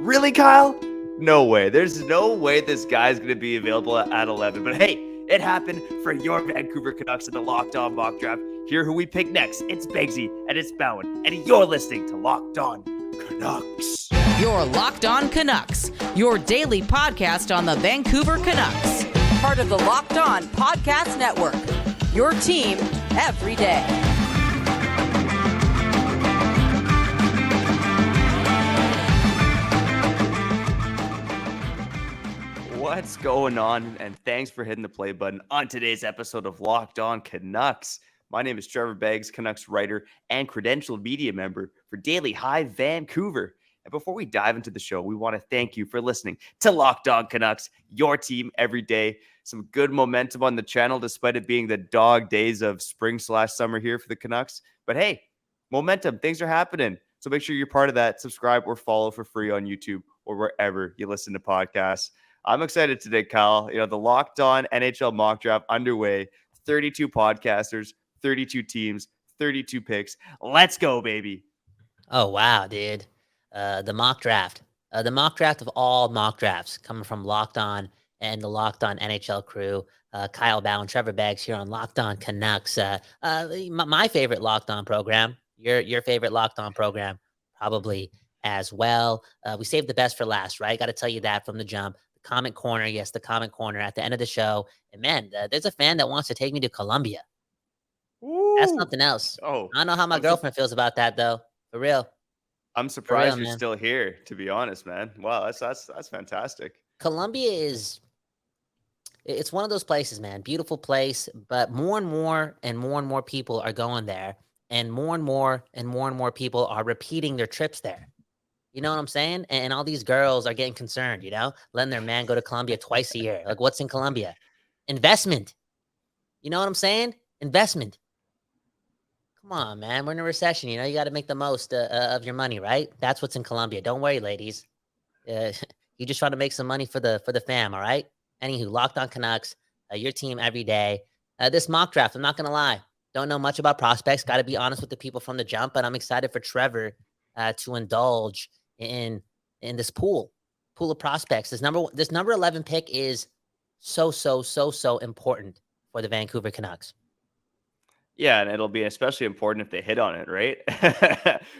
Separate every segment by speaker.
Speaker 1: Really, Kyle? No way. There's no way this guy's going to be available at 11. But hey, it happened for your Vancouver Canucks in the Locked On Mock Draft. Hear who we pick next. It's Beggsy and it's Bhawan. And you're listening to Locked On Canucks.
Speaker 2: You're Locked On Canucks, your daily podcast on the Vancouver Canucks. Part of the Locked On Podcast Network, your team every day.
Speaker 1: What's going on? And thanks for hitting the play button on today's episode of Locked On Canucks. My name is Trevor Beggs, Canucks writer and credentialed media member for Daily Hive Vancouver. And before we dive into the show, we want to thank you for listening to Locked On Canucks, your team every day. Some good momentum on the channel, despite it being the dog days of spring/summer here for the Canucks. But hey, momentum, things are happening. So make sure you're part of that. Subscribe or follow for free on YouTube or wherever you listen to podcasts. I'm excited today, Kyle. The Locked On NHL mock draft underway. 32 podcasters, 32 teams, 32 picks. Let's go, baby.
Speaker 3: Oh, wow, dude. The mock draft. The mock draft of all mock drafts coming from Locked On and the Locked On NHL crew. Kyle Bhawan, Trevor Beggs here on Locked On Canucks. My favorite Locked On program. Your favorite Locked On program, probably as well. We saved the best for last, right? Got to tell you that from the jump. Comment corner, yes, the comment corner at the end of the show. And man, there's a fan that wants to take me to Colombia.
Speaker 1: Ooh.
Speaker 3: That's something else.
Speaker 1: Oh,
Speaker 3: I don't know how my girlfriend feels about that though. For real.
Speaker 1: I'm surprised you're
Speaker 3: man.
Speaker 1: still here, to be honest, man. Wow, that's fantastic.
Speaker 3: Colombia it's one of those places, man. Beautiful place, but more and more people are going there, and more people are repeating their trips there. You know what I'm saying? And all these girls are getting concerned, letting their man go to Colombia twice a year. Like, what's in Colombia? Investment. You know what I'm saying? Investment. Come on, man. We're in a recession. You got to make the most of your money, right? That's what's in Colombia. Don't worry, ladies. You just try to make some money for the fam, all right? Anywho, Locked On Canucks, your team every day. This mock draft, I'm not going to lie. Don't know much about prospects. Got to be honest with the people from the jump, but I'm excited for Trevor to indulge in this pool of prospects. This number 11 pick is so important for the Vancouver Canucks.
Speaker 1: Yeah, and it'll be especially important if they hit on it, right?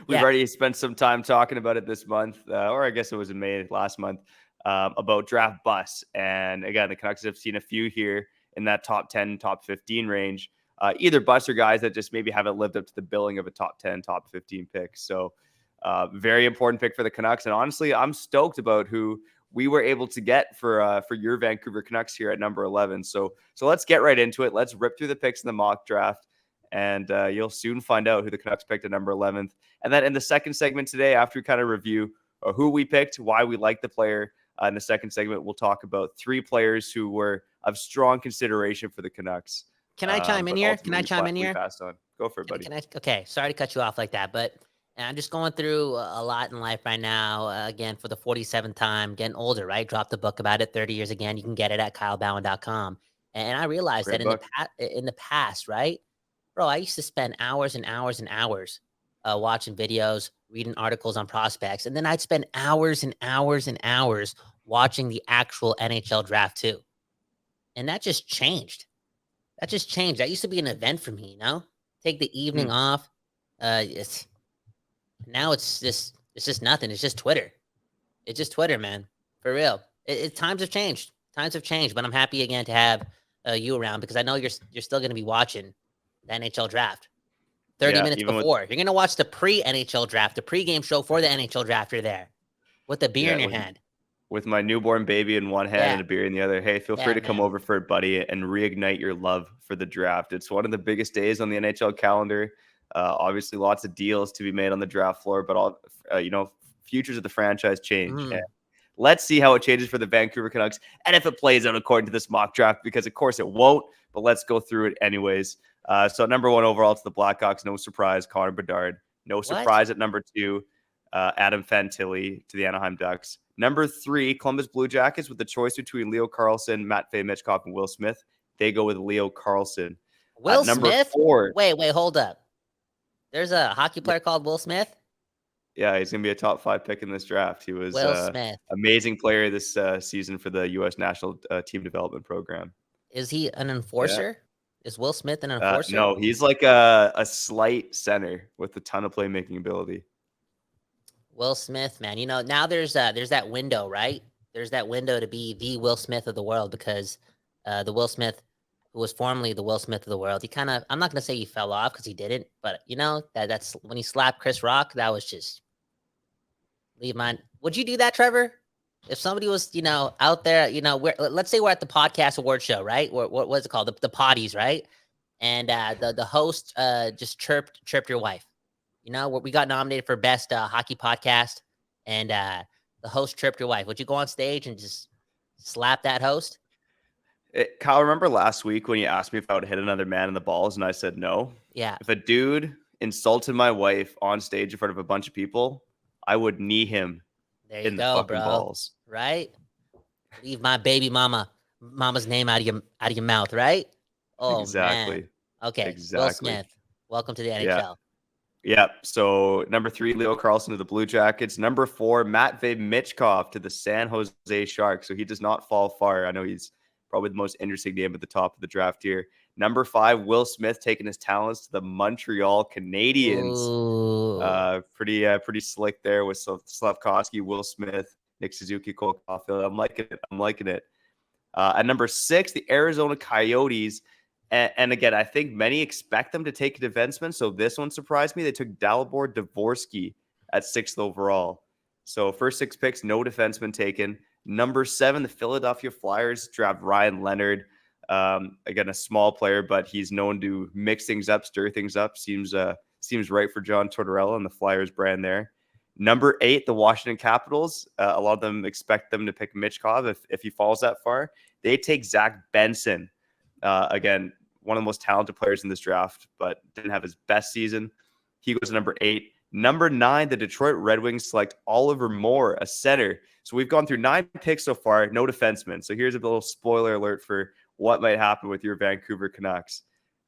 Speaker 1: We've already spent some time talking about it this month, or I guess it was in May last month, about draft busts. And again, the Canucks have seen a few here in that top 10, top 15 range, either busts or guys that just maybe haven't lived up to the billing of a top 10, top 15 pick. So very important pick for the Canucks. And honestly, I'm stoked about who we were able to get for your Vancouver Canucks here at number 11. So let's get right into it. Let's rip through the picks in the mock draft, and you'll soon find out who the Canucks picked at number 11th. And then in the second segment today, after we kind of review who we picked, why we like the player, in the second segment, we'll talk about three players who were of strong consideration for the Canucks.
Speaker 3: Can I chime in here? Can I chime in here?
Speaker 1: Passed on. Go for it, buddy.
Speaker 3: Okay, sorry to cut you off like that, but I'm just going through a lot in life right now. Again, for the 47th time, getting older, right? Dropped a book about it, 30 years again. You can get it at kylebhawan.com. And I realized
Speaker 1: Great
Speaker 3: that in the past, right? Bro, I used to spend hours and hours and hours watching videos, reading articles on prospects, and then I'd spend hours and hours and hours watching the actual NHL draft too. And that just changed. That used to be an event for me, Take the evening off. Now it's just nothing. It's just Twitter. It's just Twitter, man. For real. Times have changed. But I'm happy again to have you around, because I know you're still going to be watching the NHL draft 30 minutes before. You're going to watch the pre-NHL draft, the pre-game show for the NHL draft. You're there with a beer in your hand.
Speaker 1: With my newborn baby in one hand and a beer in the other. Hey, feel free to come over for it, buddy, and reignite your love for the draft. It's one of the biggest days on the NHL calendar. Obviously, lots of deals to be made on the draft floor, but all futures of the franchise change. And let's see how it changes for the Vancouver Canucks, and if it plays out according to this mock draft, because of course it won't. But let's go through it anyways. So number 1 overall to the Blackhawks, no surprise, Connor Bedard. No surprise at number 2, Adam Fantilli to the Anaheim Ducks. Number 3, Columbus Blue Jackets, with the choice between Leo Carlsson, Matvei Michkov, and Will Smith. They go with Leo Carlsson.
Speaker 3: Will
Speaker 1: number
Speaker 3: Smith?
Speaker 1: 4.
Speaker 3: Wait, hold up. There's a hockey player called Will Smith?
Speaker 1: Yeah, he's going to be a top 5 pick in this draft. He was
Speaker 3: Will Smith.
Speaker 1: amazing player this season for the U.S. National Team Development Program.
Speaker 3: Is he an
Speaker 1: Yeah.
Speaker 3: enforcer? Is Will Smith an enforcer?
Speaker 1: No, he's like a slight center with a ton of playmaking ability.
Speaker 3: Will Smith, man. Now there's that window, right? There's that window to be the Will Smith of the world because the Will Smith who was formerly the Will Smith of the world, he kind of, I'm not going to say he fell off because he didn't, but that's when he slapped Chris Rock, that was just leave mine. Would you do that, Trevor? If somebody was, out there, let's say we're at the podcast award show, right? What's it called? The potties, right? And the host just chirped your wife. We got nominated for best hockey podcast, and the host chirped your wife. Would you go on stage and just slap that host?
Speaker 1: Kyle, remember last week when you asked me if I would hit another man in the balls, and I said no?
Speaker 3: Yeah.
Speaker 1: If a dude insulted my wife on stage in front of a bunch of people, I would knee him in the fucking balls.
Speaker 3: Right? Leave my baby mama's name out of your mouth, right? Oh,
Speaker 1: exactly.
Speaker 3: Man. Okay.
Speaker 1: Exactly.
Speaker 3: Will Smith, welcome to the NHL.
Speaker 1: Yep. So number 3, Leo Carlsson to the Blue Jackets. Number 4, Matvei Michkov to the San Jose Sharks. So he does not fall far. I know he's probably the most interesting name at the top of the draft here. Number 5, Will Smith taking his talents to the Montreal Canadiens. Pretty slick there with Slavkovsky, Will Smith, Nick Suzuki, Cole Caulfield. I'm liking it. At number 6, the Arizona Coyotes. And again, I think many expect them to take a defenseman. So this one surprised me. They took Dalibor Dvorsky at 6th overall. So first 6 picks, no defenseman taken. Number 7, the Philadelphia Flyers draft Ryan Leonard. Again, a small player, but he's known to mix things up, stir things up. Seems right for John Tortorella and the Flyers brand there. Number 8, the Washington Capitals. A lot of them expect them to pick Michkov if he falls that far. They take Zach Benson. Again, one of the most talented players in this draft, but didn't have his best season. He goes to number 8. Number 9, the Detroit Red Wings select Oliver Moore, a center. So we've gone through 9 picks so far, no defensemen. So here's a little spoiler alert for what might happen with your Vancouver Canucks.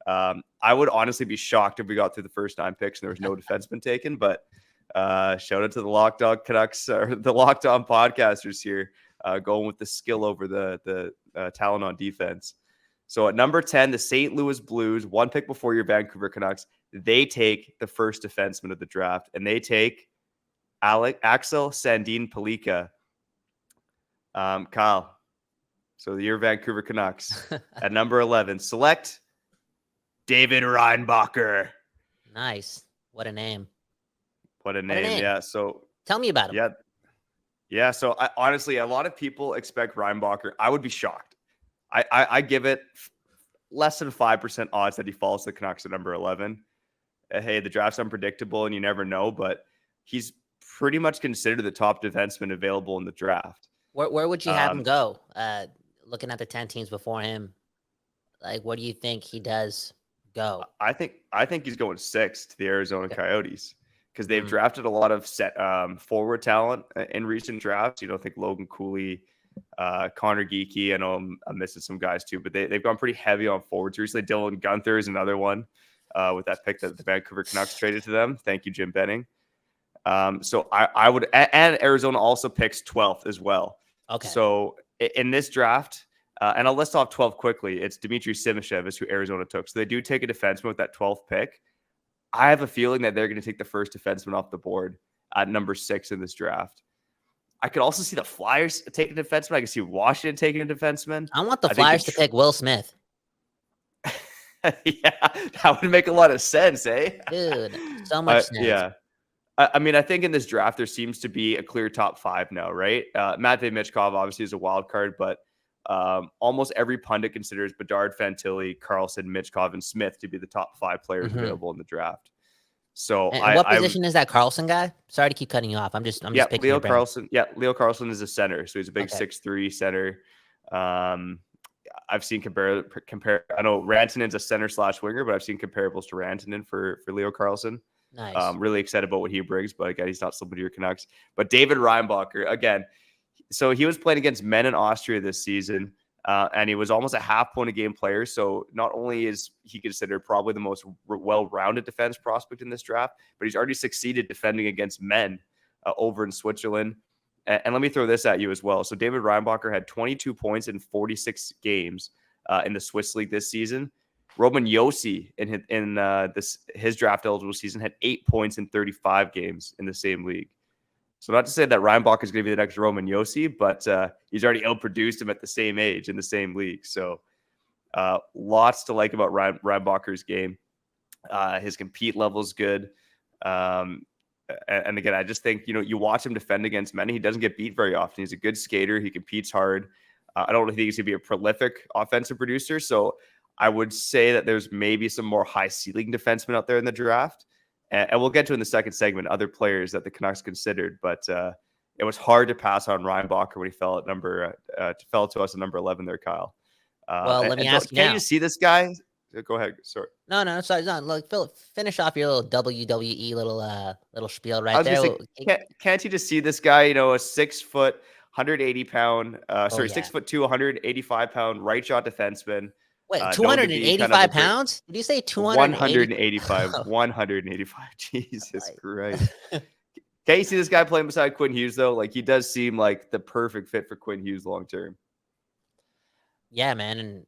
Speaker 1: I would honestly be shocked if we got through the first 9 picks and there was no defenseman taken, but shout out to the Locked On Canucks, or the Locked On podcasters here, going with the skill over the talent on defense. So at number 10, the St. Louis Blues, 1 pick before your Vancouver Canucks, they take the first defenseman of the draft, and they take Axel Sandin Pellikka. Kyle, so your Vancouver Canucks at number 11, select David Reinbacher.
Speaker 3: Nice. What a name.
Speaker 1: What a name. Yeah. So
Speaker 3: tell me about him.
Speaker 1: Yeah. So honestly, a lot of people expect Reinbacher. I would be shocked. I give it less than 5% odds that he falls to the Canucks at number 11. Hey, the draft's unpredictable and you never know, but he's pretty much considered the top defenseman available in the draft.
Speaker 3: Where would you have him go? Looking at the 10 teams before him, like, what do you think he does go?
Speaker 1: I think he's going 6 to the Arizona Coyotes because they've drafted a lot of forward talent in recent drafts. Think Logan Cooley, Connor Geeky. I know I'm missing some guys too, but they've gone pretty heavy on forwards recently. Dylan Gunther is another one with that pick that the Vancouver Canucks traded to them. Thank you, Jim Benning. So I would, and Arizona also picks 12th as well.
Speaker 3: Okay.
Speaker 1: So in this draft, and I'll list off 12 quickly. It's Dmitry Simashev is who Arizona took. So they do take a defenseman with that 12th pick. I have a feeling that they're going to take the first defenseman off the board at number 6 in this draft. I could also see the Flyers taking a defenseman. I can see Washington taking a defenseman.
Speaker 3: I want the Flyers to pick Will Smith.
Speaker 1: Yeah, that would make a lot of sense, eh?
Speaker 3: Dude, so much sense.
Speaker 1: Yeah. I mean, I think in this draft, there seems to be a clear top 5 now, right? Matvei Michkov obviously is a wild card, but almost every pundit considers Bedard, Fantilli, Carlson, Michkov, and Smith to be the top 5 players available in the draft. So
Speaker 3: what position is that Carlson guy? Sorry to keep cutting you off. I'm just picking
Speaker 1: Leo Carlson. Yeah, Leo Carlson is a center, so he's a big 6'3" center. I've seen compare. I know Rantanen's a center/winger, but I've seen comparables to Rantanen for Leo Carlson.
Speaker 3: Nice.
Speaker 1: Really excited about what he brings, but again, he's not slipping to your Canucks. But David Reinbacher, again, so he was playing against men in Austria this season. And he was almost a half point a game player. So not only is he considered probably the most well-rounded defense prospect in this draft, but he's already succeeded defending against men over in Switzerland. And let me throw this at you as well. So David Reinbacher had 22 points in 46 games in the Swiss League this season. Roman Josi in his draft eligible season had 8 points in 35 games in the same league. So not to say that Reinbacher is going to be the next Roman Josi, but he's already outproduced him at the same age in the same league. So lots to like about Reinbacher's game. His compete level is good. And again, I just think, you watch him defend against men. He doesn't get beat very often. He's a good skater. He competes hard. I don't think he's going to be a prolific offensive producer. So I would say that there's maybe some more high ceiling defensemen out there in the draft. And we'll get to in the second segment other players that the Canucks considered. But it was hard to pass on Reinbacher when he fell to us at number 11 there, Kyle.
Speaker 3: Well, let me ask you
Speaker 1: now.
Speaker 3: Can
Speaker 1: you see this guy? Go ahead. Sorry.
Speaker 3: No, sorry. No, look, Philip, finish off your little WWE little spiel right there.
Speaker 1: Can't you just see this guy? A 6 foot, 180 pound, 6'2", 185 pound right shot defenseman.
Speaker 3: Wait, 285 pounds? Did you say
Speaker 1: 185? 185. Jesus Christ. Can't you see this guy playing beside Quinn Hughes though? Like, he does seem like the perfect fit for Quinn Hughes long term.
Speaker 3: Yeah, man. And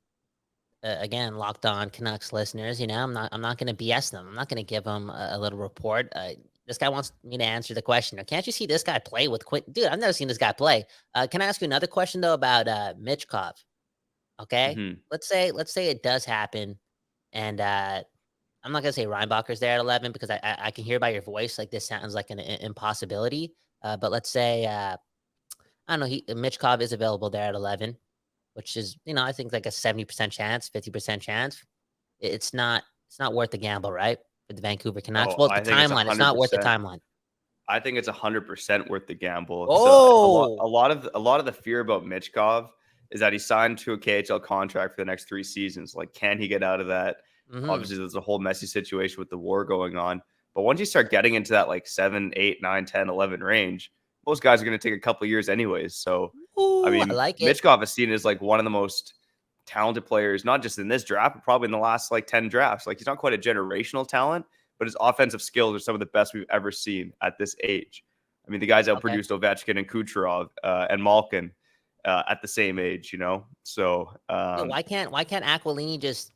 Speaker 3: again, Locked On Canucks listeners, I'm not going to BS them. I'm not going to give them a little report. This guy wants me to answer the question. Can't you see this guy play with Quinn? Dude, I've never seen this guy play. Can I ask you another question though about Michkov? Okay, let's say it does happen, and I'm not gonna say Reinbacher's there at 11 because I can hear by your voice like this sounds like an impossibility. But let's say I don't know, Michkov is available there at 11, which is I think like a 70% chance, 50% chance. It's not worth the gamble, right? For the Vancouver Canucks. Well, the timeline, it's not worth the timeline.
Speaker 1: I think it's 100% worth the gamble.
Speaker 3: Oh,
Speaker 1: so a lot of the fear about Michkov is that he signed to a KHL contract for the next 3 seasons. Like, can he get out of that? Obviously, there's a whole messy situation with the war going on. But once you start getting into that like 7, 8, 9, 10, 11 range, most guys are going to take a couple of years anyways. So, I mean, Michkov is seen as like one of the most talented players, not just in this draft, but probably in the last like 10 drafts. Like, he's not quite a generational talent, but his offensive skills are some of the best we've ever seen at this age. I mean, the guys outproduced Ovechkin and Kucherov and Malkin at the same age, So
Speaker 3: why can't Aquilini just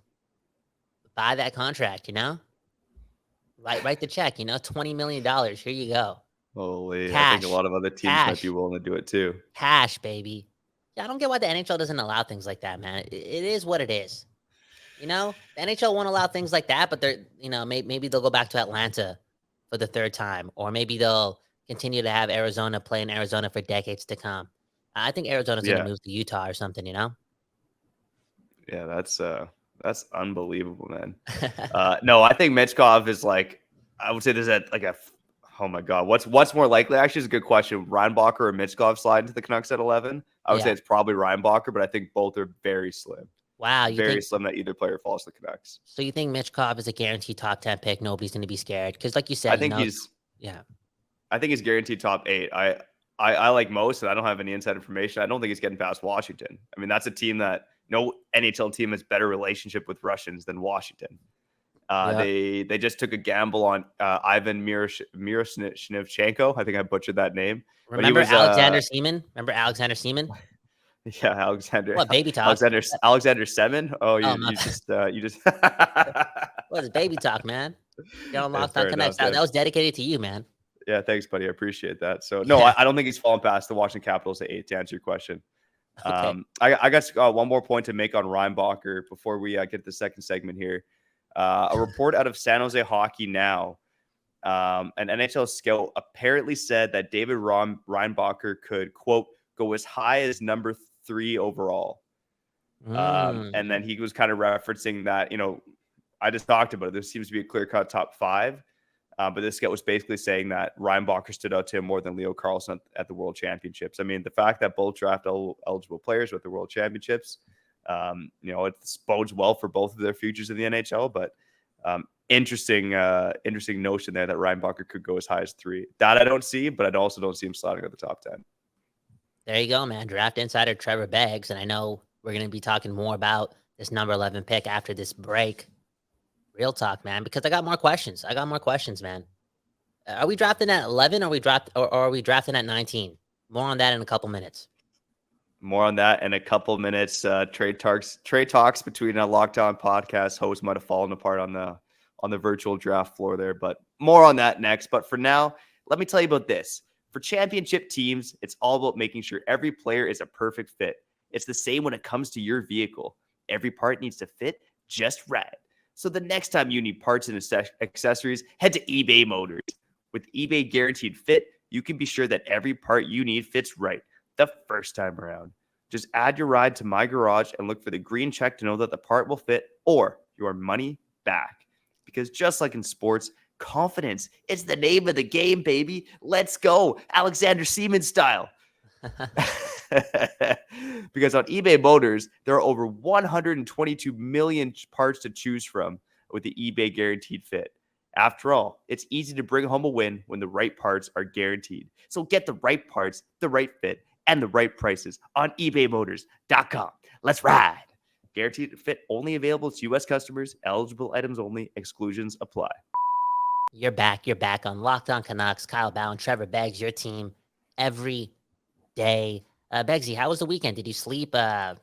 Speaker 3: buy that contract? Write the check. $20 million. Here you go.
Speaker 1: Holy,
Speaker 3: cash,
Speaker 1: I think a lot of other teams might be willing to do it too.
Speaker 3: Cash, baby. Yeah, I don't get why the NHL doesn't allow things like that, man. It is what it is. The NHL won't allow things like that, but they're, maybe they'll go back to Atlanta for the 3rd time, or maybe they'll continue to have Arizona play in Arizona for decades to come. I think Arizona's going to move to Utah or something, Yeah,
Speaker 1: that's unbelievable, man. No, I think Michkov is like, I would say there's oh my God, what's more likely? Actually, is a good question. Reinbacher or Michkov slide into the Canucks at 11? I would say it's probably Reinbacher, but I think both are very slim.
Speaker 3: Wow,
Speaker 1: very slim that either player falls to the Canucks.
Speaker 3: So you think Michkov is a guaranteed top 10 pick? Nobody's going to be scared because, like you said,
Speaker 1: I think he's guaranteed top 8. I like most, and I don't have any inside information. I don't think he's getting past Washington. I mean, that's a team that no NHL team has better relationship with Russians than Washington. They just took a gamble on Ivan Miroshnichenko. I think I butchered that name.
Speaker 3: Remember Alexander Seaman? Alexander Seaman?
Speaker 1: Yeah, Alexander.
Speaker 3: What, baby talk?
Speaker 1: Alexander Semin? Oh, you just.
Speaker 3: What is baby talk, man? Locked On Canucks. That was dedicated to you, man.
Speaker 1: Yeah, thanks, buddy. I appreciate that. So, no, I don't think he's fallen past the Washington Capitals at 8, to answer your question. Okay. I got one more point to make on Reinbacher before we get the second segment here. A report out of San Jose Hockey Now, an NHL scout apparently said that David Reinbacher could, quote, go as high as number 3 overall. And then he was kind of referencing that, I just talked about it. There seems to be a clear-cut top 5. But this scout was basically saying that Reinbacher stood out to him more than Leo Carlsson at the World Championships. I mean, the fact that both draft eligible players with the World Championships, it bodes well for both of their futures in the NHL. But interesting notion there that Reinbacher could go as high as 3. That I don't see, but I also don't see him sliding at the top 10.
Speaker 3: There you go, man. Draft insider Trevor Beggs, and I know We're going to be talking more about this number 11 pick after this break. Real talk, man, because I got more questions. Man. Are we drafting at 11 or are we drafting at 19? More on that in a couple minutes.
Speaker 1: More on that in a couple minutes. Trade talks between a Locked On podcast host might have fallen apart on the virtual draft floor there, but more on that next. But for now, let me tell you about this. For championship teams, it's all about making sure every player is a perfect fit. It's the same when it comes to your vehicle. Every part needs to fit just right. So the next time you need parts and accessories, head to eBay Motors. With eBay Guaranteed Fit, you can be sure that every part you need fits right the first time around. Just add your ride to My Garage and look for the green check to know that the part will fit or your money back. Because just like in sports, confidence is the name of the game, baby. Let's go. Alexander Seaman style. Because on eBay Motors, there are over 122 million parts to choose from with the eBay Guaranteed Fit. After all, it's easy to bring home a win when the right parts are guaranteed. So get the right parts, the right fit, and the right prices on ebaymotors.com. Let's ride. Guaranteed fit only available to U.S. customers. Eligible items only. Exclusions apply.
Speaker 3: You're back on Locked On Canucks. Kyle Bhawan, Trevor Beggs, your team every day. Beggsy, how was the weekend? Did you sleep, I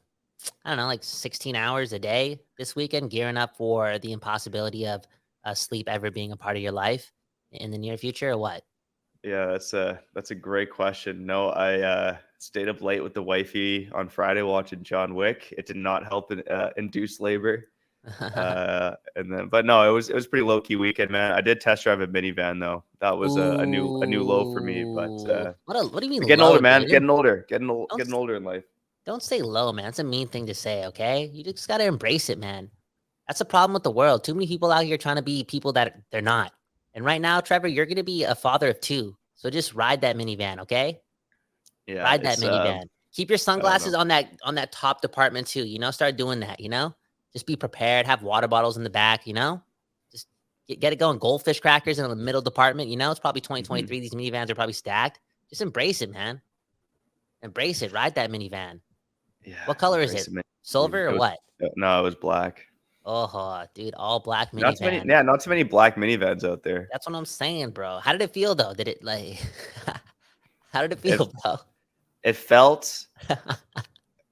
Speaker 3: don't know, like 16 hours a day this weekend, gearing up for the impossibility of sleep ever being a part of your life in the near future, or what?
Speaker 1: Yeah, that's a great question. No, I stayed up late with the wifey on Friday watching John Wick. It did not help induce labor. But no, it was pretty low key weekend, man. I did test drive a minivan though. That was a new low for me. But
Speaker 3: what do you mean
Speaker 1: getting
Speaker 3: low,
Speaker 1: older, man.
Speaker 3: dude?
Speaker 1: Getting older in life.
Speaker 3: Don't say low, man. It's a mean thing to say, okay? You just gotta embrace it, man. That's the problem with the world. Too many people out here trying to be people that they're not. And right now, Trevor, you're gonna be a father of two. So just ride that minivan, okay?
Speaker 1: Yeah,
Speaker 3: Ride that minivan. Keep your sunglasses
Speaker 1: know.
Speaker 3: on that top department too. Start doing that. Just be prepared. Have water bottles in the back. Just get it going. Goldfish crackers in the middle department. It's probably 2023. These minivans are probably stacked. Just embrace it, man. Embrace it. Ride that minivan.
Speaker 1: Yeah.
Speaker 3: What color is it? Silver or what?
Speaker 1: No, it was black.
Speaker 3: Oh, dude, all black minivan.
Speaker 1: Not too many black minivans out there.
Speaker 3: That's what I'm saying, bro. How did it feel though? Did it like? How did it feel, bro?
Speaker 1: It felt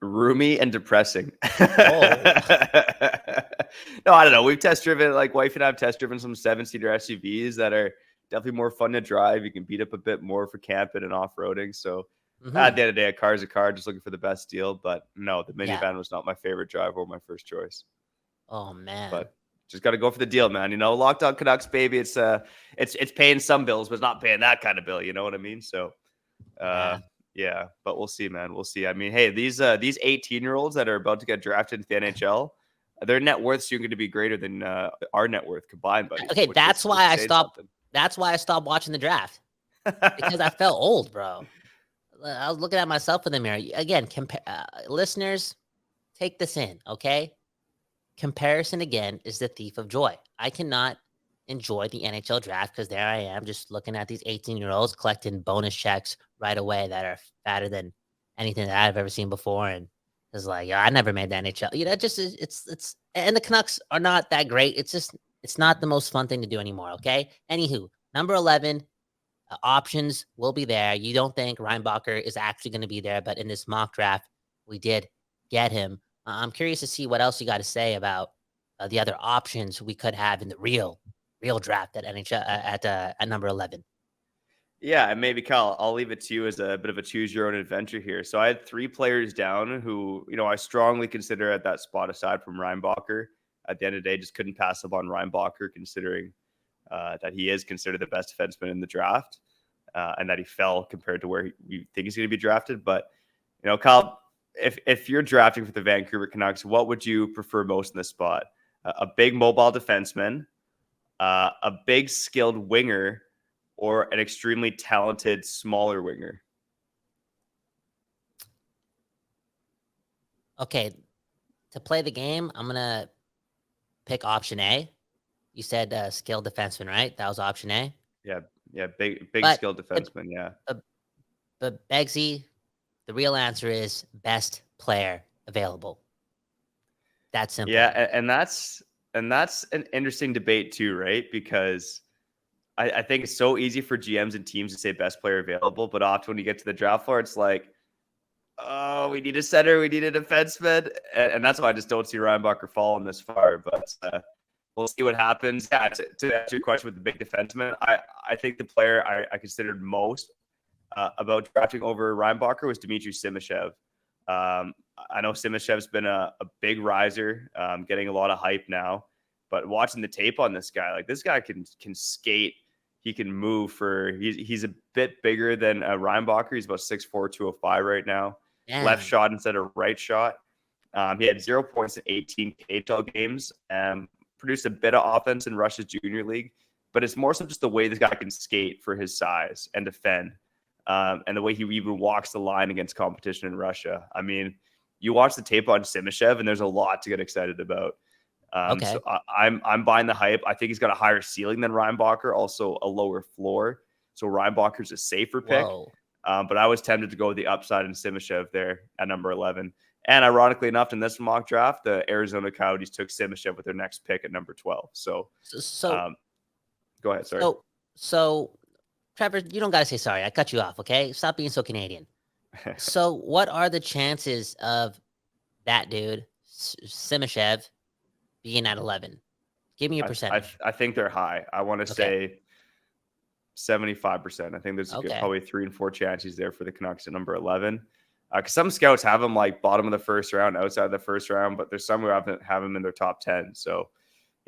Speaker 1: roomy and depressing. No, I don't know. We've test driven, like wife and I have test driven some 7-seater SUVs that are definitely more fun to drive. You can beat up a bit more for camping and off-roading. So at the end of the day, a car's a car, just looking for the best deal. But no, the minivan was not my favorite drive or my first choice.
Speaker 3: Oh man.
Speaker 1: But just got to go for the deal, man. Locked On Canucks, baby. It's paying some bills, but it's not paying that kind of bill. You know what I mean? So, yeah, but we'll see, man. We'll see. I mean, hey, these 18-year-olds that are about to get drafted into the NHL, their net worth soon going to be greater than our net worth combined, buddy.
Speaker 3: Okay, that's why I stopped. That's why I stopped watching the draft because I felt old, bro. I was looking at myself in the mirror again. Listeners, take this in, okay? Comparison again is the thief of joy. I cannot enjoy the NHL draft because there I am just looking at these 18-year-olds collecting bonus checks right away that are fatter than anything that I've ever seen before. And it's like, I never made the NHL. It's and the Canucks are not that great. It's not the most fun thing to do anymore. Okay. Anywho, number 11 options will be there. You don't think Reinbacher is actually going to be there, but in this mock draft, we did get him. I'm curious to see what else you got to say about the other options we could have in the real draft at NHL at number 11.
Speaker 1: Yeah, and maybe Kyle, I'll leave it to you as a bit of a choose your own adventure here. So I had 3 players down who, I strongly consider at that spot aside from Reinbacher. At the end of the day, just couldn't pass up on Reinbacher considering that he is considered the best defenseman in the draft and that he fell compared to where we think he's going to be drafted. But, Kyle, if you're drafting for the Vancouver Canucks, what would you prefer most in this spot? A big mobile defenseman, a big skilled winger, or an extremely talented smaller winger?
Speaker 3: Okay, to play the game, I'm going to pick option A. You said skilled defenseman, right? That was option A?
Speaker 1: Yeah, big skilled defenseman, yeah.
Speaker 3: But Beggsy, the real answer is best player available. That's simple.
Speaker 1: Yeah, and that's an interesting debate too, right? Because I think it's so easy for GMs and teams to say best player available, but often when you get to the draft floor, it's like, oh, we need a center, we need a defenseman, and that's why I just don't see Reinbacher falling this far. But we'll see what happens. Yeah, to answer your question with the big defenseman, I think the player I considered most about drafting over Reinbacher was Dmitry Simashev. I know Simashev's been a big riser, getting a lot of hype now. But watching the tape on this guy, like this guy can skate. He can move he's a bit bigger than Reinbacher. He's about 6'4", 205 right now.
Speaker 3: Damn.
Speaker 1: Left shot instead of right shot. He had 0 points in 18 KHL games. Produced a bit of offense in Russia's junior league. But it's more so just the way this guy can skate for his size and defend. And the way he even walks the line against competition in Russia. I mean, you watch the tape on Simashev, and there's a lot to get excited about.
Speaker 3: Okay.
Speaker 1: So I'm buying the hype. I think he's got a higher ceiling than Reinbacher, also a lower floor. So Reinbacher's a safer pick. But I was tempted to go with the upside in Simashev there at number 11. And ironically enough, in this mock draft, the Arizona Coyotes took Simashev with their next pick at number 12. So go ahead. Sorry.
Speaker 3: So Trevor, you don't got to say sorry. I cut you off. Okay. Stop being so Canadian. So what are the chances of that dude, Simashev, being at 11? Give me a percentage.
Speaker 1: I think they're high. I want to say 75%. I think there's probably 3 and 4 chances there for the Canucks at number 11. Because some scouts have him like bottom of the first round, outside the first round, but there's some who have him in their top 10. So,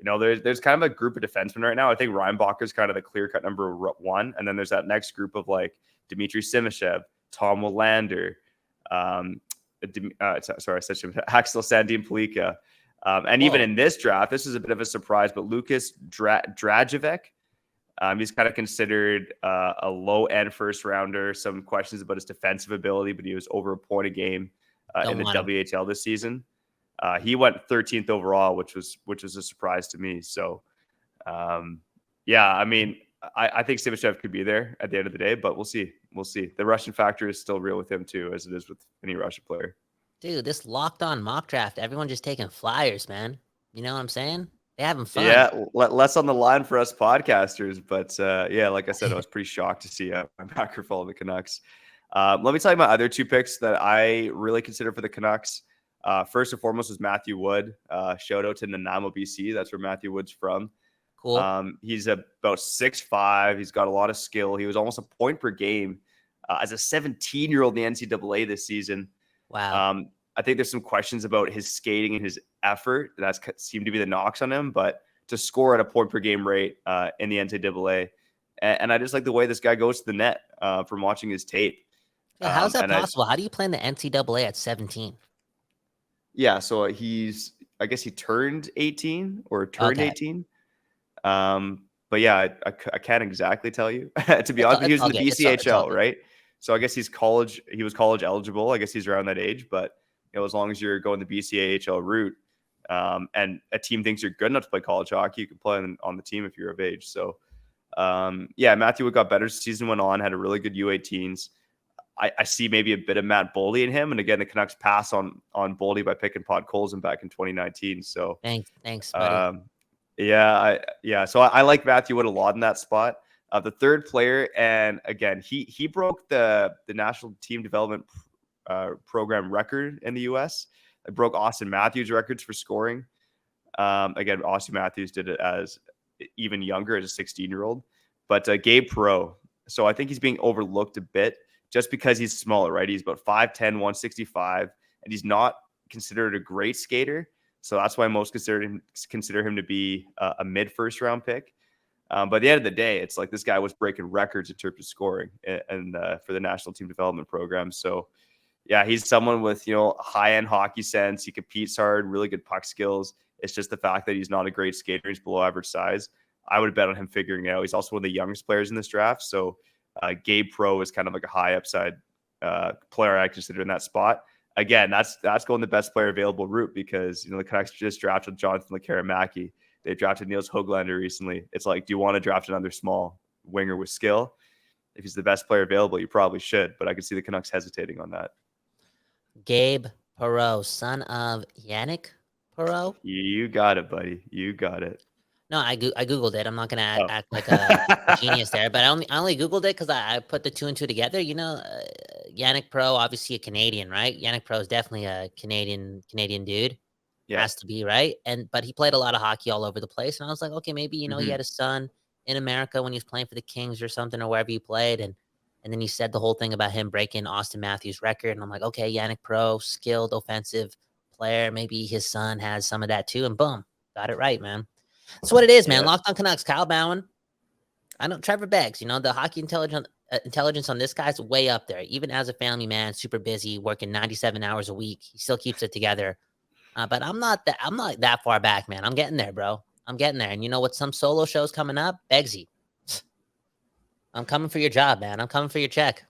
Speaker 1: there's kind of a group of defensemen right now. I think Reinbacher is kind of the clear-cut number 1. And then there's that next group of like Dmitry Simashev, Tom Willander, Axel Sandin Palika. And even in this draft, this is a bit of a surprise, but Lucas Dragic, he's kind of considered a low-end first-rounder. Some questions about his defensive ability, but he was over a point a game in the WHL this season. He went 13th overall, which was a surprise to me. So, I mean, I think Simashev could be there at the end of the day, but we'll see. The Russian factor is still real with him too, as it is with any Russian player.
Speaker 3: Dude, this Locked On mock draft, everyone just taking flyers, man. You know what I'm saying? They're having fun.
Speaker 1: Yeah, less on the line for us podcasters, but like I said, I was pretty shocked to see my backer fall of the Canucks. Let me tell you my other 2 picks that I really consider for the Canucks. First and foremost was Matthew Wood. Shout out to Nanaimo, BC. That's where Matthew Wood's from.
Speaker 3: Cool.
Speaker 1: He's about 6'5". He's got a lot of skill. He was almost a point per game as a 17-year-old in the NCAA this season.
Speaker 3: Wow.
Speaker 1: I think there's some questions about his skating and his effort. That's seemed to be the knocks on him, but to score at a point per game rate in the NCAA. And I just like the way this guy goes to the net from watching his tape.
Speaker 3: Yeah, how's that possible? How do you play in the NCAA at 17?
Speaker 1: Yeah, so I guess he turned 18 or turned 18. But yeah, I can't exactly tell you. To be honest, he was in the BCHL, right? So I guess he was college eligible. I guess he's around that age, but as long as you're going the BCHL route, and a team thinks you're good enough to play college hockey, you can play on the team if you're of age. So, Matthew Wood got better as the season went on, had a really good U18s. I see maybe a bit of Matt Boldy in him. And again, the Canucks pass on Boldy by picking Podkolzin back in 2019. So
Speaker 3: thanks, buddy.
Speaker 1: So I like Matthew Wood a lot in that spot. The third player, and again, he broke the national team development program record in the U.S. It broke Austin Matthews' records for scoring. Again, Austin Matthews did it as even younger, as a 16-year-old. But Gabe Perreault, so I think he's being overlooked a bit just because he's smaller, right? He's about 5'10", 165, and he's not considered a great skater. So that's why most consider him to be a mid-first round pick. But at the end of the day, it's like this guy was breaking records in terms of scoring and for the national team development program. So yeah, he's someone with, high-end hockey sense. He competes hard, really good puck skills. It's just the fact that he's not a great skater. He's below average size. I would bet on him figuring it out. He's also one of the youngest players in this draft. So Gabe Perreault is kind of like a high upside player I consider in that spot. Again, that's going the best player available route because, the Canucks just drafted Jonathan Lekkerimäki. They drafted Niels Höglander recently. It's like, do you want to draft another small winger with skill? If he's the best player available, you probably should, but I can see the Canucks hesitating on that.
Speaker 3: Gabe Perot, son of Yannick Perot.
Speaker 1: You got it, buddy. You got it.
Speaker 3: No, I googled it. I'm not gonna
Speaker 1: Oh.
Speaker 3: act like a genius there, but I only googled it because I put the 2 and 2 together. Yannick Perot, obviously a Canadian, right? Yannick Perot is definitely a Canadian dude.
Speaker 1: Yeah.
Speaker 3: Has to be, right? But he played a lot of hockey all over the place, and I was like, okay, maybe he had a son in America when he was playing for the Kings or something, or wherever he played, and then he said the whole thing about him breaking Austin Matthews' record, and I'm like, okay, Yannick Perot, skilled offensive player, maybe his son has some of that too, and boom, got it right, man. That's what it is, man.
Speaker 1: Yeah.
Speaker 3: Locked On Canucks, Kyle Bhawan. I know Trevor Beggs, the hockey intelligence on this guy's way up there. Even as a family man, super busy, working 97 hours a week, he still keeps it together. But I'm not that far back, man. I'm getting there, bro. I'm getting there. And you know what? Some solo shows coming up, Beggsy. I'm coming for your job, man. I'm coming for your check.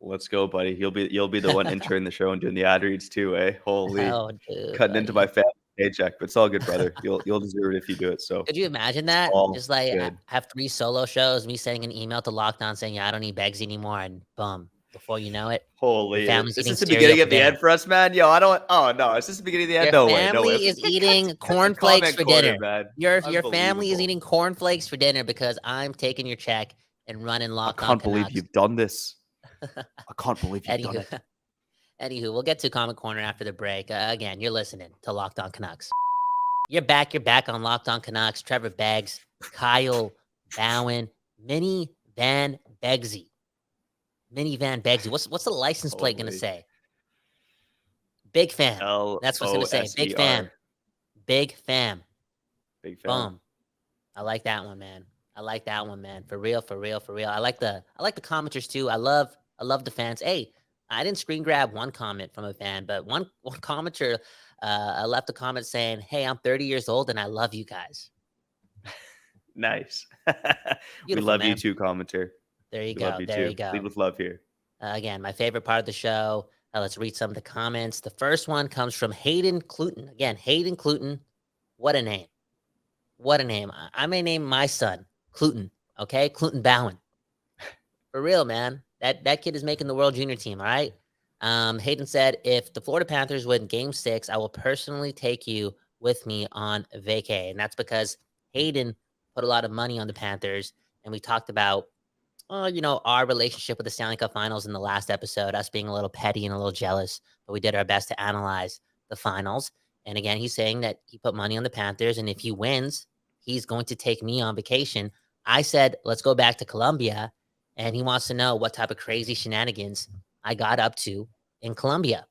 Speaker 1: Let's go, buddy. You'll be the one entering the show and doing the ad reads too, eh? Holy,
Speaker 3: dude,
Speaker 1: cutting into my family paycheck, but it's all good, brother. You'll deserve it if you do it. So
Speaker 3: could you imagine that? Just like
Speaker 1: good.
Speaker 3: have 3 solo shows, me sending an email to Locked On saying, yeah, I don't need Beggsy anymore, and boom, before you know it,
Speaker 1: holy,
Speaker 3: family's
Speaker 1: is
Speaker 3: eating
Speaker 1: this the
Speaker 3: cereal
Speaker 1: beginning
Speaker 3: for
Speaker 1: of the
Speaker 3: dinner.
Speaker 1: end for us, man? Yo, I don't. Oh no, is this the beginning of the end?
Speaker 3: Your
Speaker 1: No way, no way.
Speaker 3: family is eating cornflakes for dinner.
Speaker 1: Man.
Speaker 3: Your family is eating cornflakes for dinner because I'm taking your check and running Locked On Canucks.
Speaker 1: I can't believe you've done this. I can't believe you've done it.
Speaker 3: Anywho, we'll get to Comment Corner after the break. Again, you're listening to Locked On Canucks. You're back on Locked On Canucks. Trevor Beggs, Kyle Bhawan, Minivan Beggsy. Minivan Beggsy. What's the license plate going to say? Big fan. That's what's going to say. Big fan. Big fam.
Speaker 1: Big fan.
Speaker 3: Boom. I like that one, man. For real. I like the commenters too. I love the fans. Hey, I didn't screen grab one comment from a fan, but one commenter left a comment saying, "Hey, I'm 30 years old and I love you guys."
Speaker 1: Nice. We
Speaker 3: Beautiful,
Speaker 1: love
Speaker 3: man.
Speaker 1: you too, commenter.
Speaker 3: There you
Speaker 1: We
Speaker 3: go.
Speaker 1: love you
Speaker 3: There
Speaker 1: too.
Speaker 3: you go.
Speaker 1: Lead with love here.
Speaker 3: Again, my favorite part of the show. Let's read some of the comments. The first one comes from Hayden Cluton. Again, Hayden Cluton. What a name. What a name. I may name my son Cluton. Okay, Cluton Bhawan. For real, man. That kid is making the World Junior team. All right. Hayden said, if the Florida Panthers win Game 6, I will personally take you with me on vacay. And that's because Hayden put a lot of money on the Panthers, and we talked about, our relationship with the Stanley Cup Finals in the last episode, us being a little petty and a little jealous, but we did our best to analyze the finals. And again, he's saying that he put money on the Panthers, and if he wins, he's going to take me on vacation. I said, let's go back to Colombia, and he wants to know what type of crazy shenanigans I got up to in Colombia.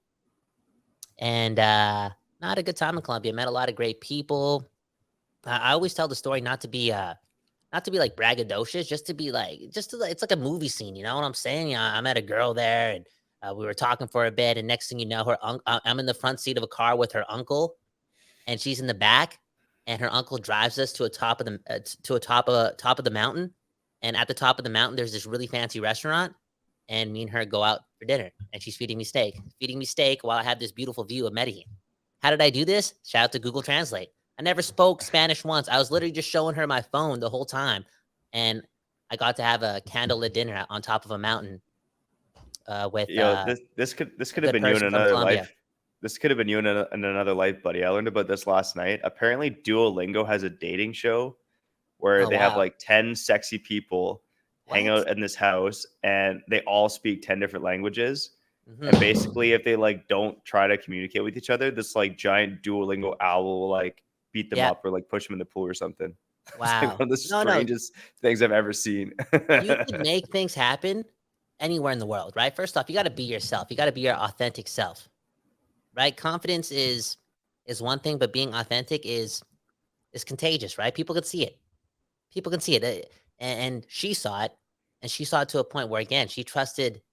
Speaker 3: And not a good time in Colombia. Met a lot of great people. I always tell the story not to be like braggadocious, it's like a movie scene. You know what I'm saying? I met a girl there, and we were talking for a bit, and next thing you know, I'm in the front seat of a car with her uncle, and she's in the back, and her uncle drives us to a top of the mountain, and at the top of the mountain, there's this really fancy restaurant, and me and her go out for dinner, and she's feeding me steak while I have this beautiful view of Medellin. How did I do this? Shout out to Google Translate. I never spoke Spanish once. I was literally just showing her my phone the whole time. And I got to have a candlelit dinner on top of a mountain with
Speaker 1: this could have been you in another life. This could have been you in another life, buddy. I learned about this last night. Apparently Duolingo has a dating show where they have like 10 sexy people hang out in this house, and they all speak 10 different languages. Mm-hmm. And basically, if they like don't try to communicate with each other, this like giant Duolingo owl will like beat them up or like push them in the pool or something.
Speaker 3: Wow.
Speaker 1: It's like one of the strangest things I've ever seen.
Speaker 3: You can make things happen anywhere in the world, right? First off, you got to be yourself. You got to be your authentic self, right? Confidence is one thing, but being authentic is contagious, right? People can see it. And she saw it, and she saw it to a point where, again, she trusted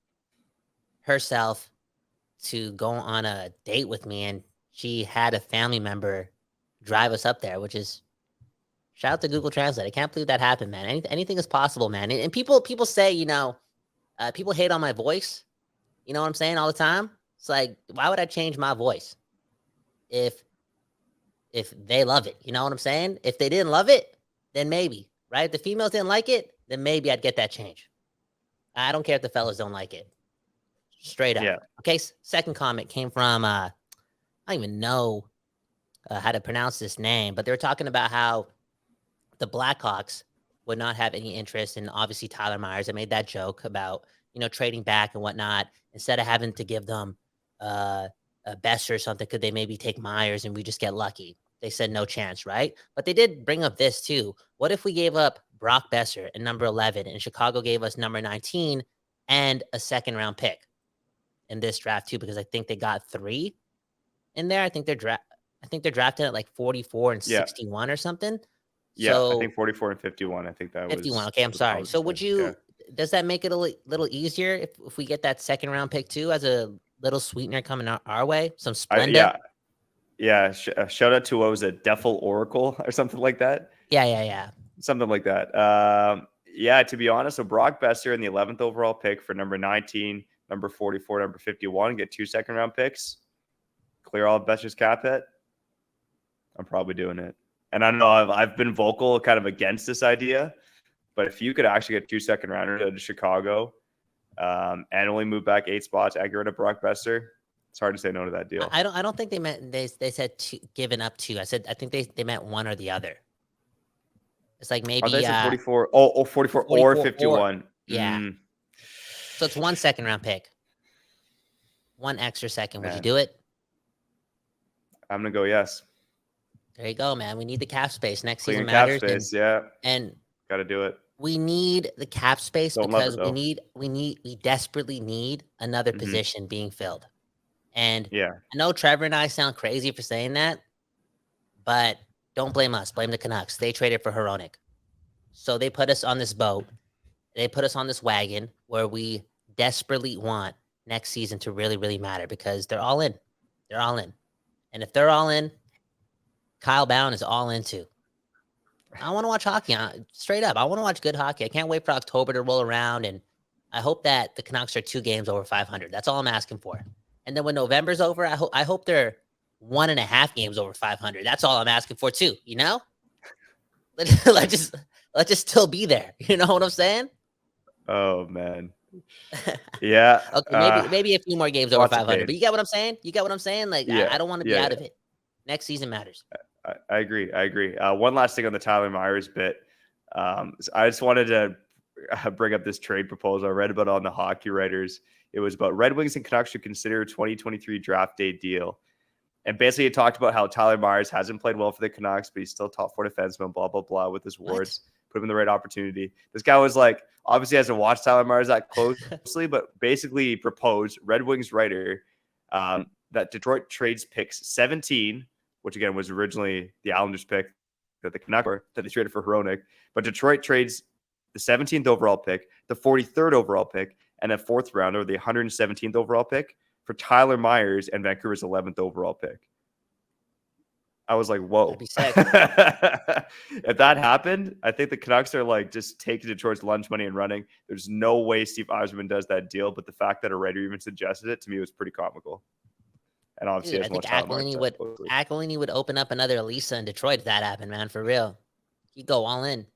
Speaker 3: herself to go on a date with me, and she had a family member drive us up there, which is shout out to Google Translate. I can't believe that happened, man. Anything is possible, man. And people say, people hate on my voice. You know what I'm saying? All the time. It's like, why would I change my voice if they love it? You know what I'm saying? If they didn't love it, then maybe, right? If the females didn't like it, then maybe I'd get that change. I don't care if the fellas don't like it. Straight up.
Speaker 1: Yeah.
Speaker 3: Okay. Second comment came from, I don't even know how to pronounce this name, but they were talking about how the Blackhawks would not have any interest in obviously Tyler Myers. I made that joke about, trading back and whatnot instead of having to give them a Besser or something. Could they maybe take Myers and we just get lucky? They said no chance, right? But they did bring up this too. What if we gave up Brock Besser and number 11 and Chicago gave us number 19 and a second round pick in this draft too? Because I think they got 3 in there. I think they're drafted at like 44 and 61 or something.
Speaker 1: Yeah,
Speaker 3: So,
Speaker 1: I think 44 and 51. I think that
Speaker 3: 51.
Speaker 1: was.
Speaker 3: Okay, I'm sorry. So would you, does that make it a little easier if we get that second round pick too as a little sweetener coming our way? Some Splenda?
Speaker 1: Yeah. Shout out to, what was it, Defil Oracle or something like that?
Speaker 3: Yeah.
Speaker 1: Something like that. Yeah, to be honest, so Brock Besser in the 11th overall pick for number 19, number 44, number 51, get 2 second round picks. Clear all of Besser's cap hit. I'm probably doing it. And I know I've been vocal kind of against this idea, but if you could actually get 2 second rounders out of Chicago and only move back 8 spots, get rid of Brock Besser, it's hard to say no to that deal.
Speaker 3: I don't think they meant they said given up 2. I think they meant one or the other. It's like maybe
Speaker 1: they said 44. 44 or 51.
Speaker 3: Yeah. So it's 1 second round pick. 1 extra second. Would you do it?
Speaker 1: I'm gonna go yes.
Speaker 3: There you go, man. We need the cap space. Next season
Speaker 1: matters.
Speaker 3: Cap space, and
Speaker 1: got to do it.
Speaker 3: We need the cap space because we desperately need another position being filled. And I know Trevor and I sound crazy for saying that, but don't blame us. Blame the Canucks. They traded for Hronek. So they put us on this boat. They put us on this wagon where we desperately want next season to really, really matter because they're all in. They're all in. And if they're all in, Kyle Bhawan is all in too. I want to watch hockey. Straight up, I want to watch good hockey. I can't wait for October to roll around, and I hope that the Canucks are 2 games over 500. That's all I'm asking for. And then when November's over, I hope they're 1.5 games over 500. That's all I'm asking for too. Let's just still be there. You know what I'm saying?
Speaker 1: Oh man. Yeah.
Speaker 3: Okay, maybe a few more games over 500. But you get what I'm saying? Like I don't want to be out of it. Next season matters.
Speaker 1: I agree. One last thing on the Tyler Myers bit. I just wanted to bring up this trade proposal I read about on the Hockey Writers. It was about Red Wings and Canucks should consider a 2023 draft day deal. And basically it talked about how Tyler Myers hasn't played well for the Canucks, but he's still top 4 defenseman, blah, blah, blah, with his words. Put him in the right opportunity. This guy was like, obviously hasn't watched Tyler Myers that closely, but basically proposed, Red Wings writer, that Detroit trades picks 17, which again was originally the Islanders pick that the Canucks that they traded for Hronek. But Detroit trades the 17th overall pick, the 43rd overall pick, and a 4th rounder, the 117th overall pick for Tyler Myers and Vancouver's 11th overall pick. I was like, whoa.
Speaker 3: That'd be sick.
Speaker 1: If that happened, I think the Canucks are like just taking Detroit's lunch money and running. There's no way Steve Yzerman does that deal, but the fact that a writer even suggested it to me was pretty comical. And obviously,
Speaker 3: I think Aquilini would open up another Elisa in Detroit if that happened, man. For real, he'd go all in.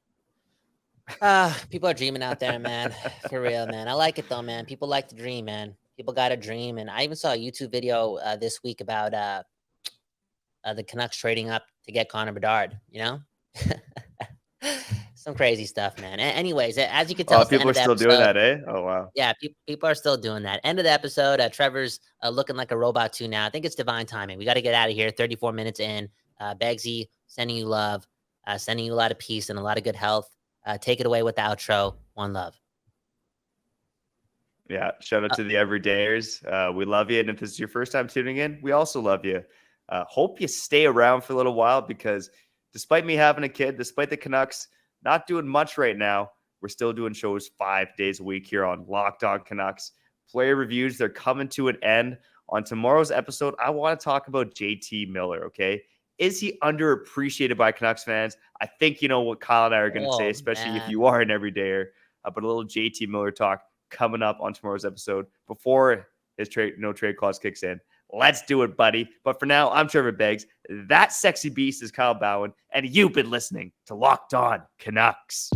Speaker 3: People are dreaming out there, man. For real, man. I like it though, man. People like to dream, man. People got to dream, and I even saw a YouTube video this week about the Canucks trading up to get Connor Bedard. Some crazy stuff, man. Anyways, as you can tell,
Speaker 1: people are still doing that, eh? Oh, wow.
Speaker 3: Yeah, people are still doing that. End of the episode. Trevor's looking like a robot too now. I think it's divine timing. We got to get out of here. 34 minutes in. Beggsy, sending you love, sending you a lot of peace and a lot of good health. Take it away with the outro. One love.
Speaker 1: Yeah, shout out to the everydayers. We love you. And if this is your first time tuning in, we also love you. Hope you stay around for a little while because despite me having a kid, despite the Canucks not doing much right now, we're still doing shows 5 days a week here on Locked On Canucks. Player reviews, they're coming to an end. On tomorrow's episode, I want to talk about JT Miller, okay? Is he underappreciated by Canucks fans? I think you know what Kyle and I are going to say, especially if you are an everydayer. But a little JT Miller talk coming up on tomorrow's episode before his no trade clause kicks in. Let's do it, buddy. But for now, I'm Trevor Beggs. That sexy beast is Kyle Bhawan, and you've been listening to Locked On Canucks.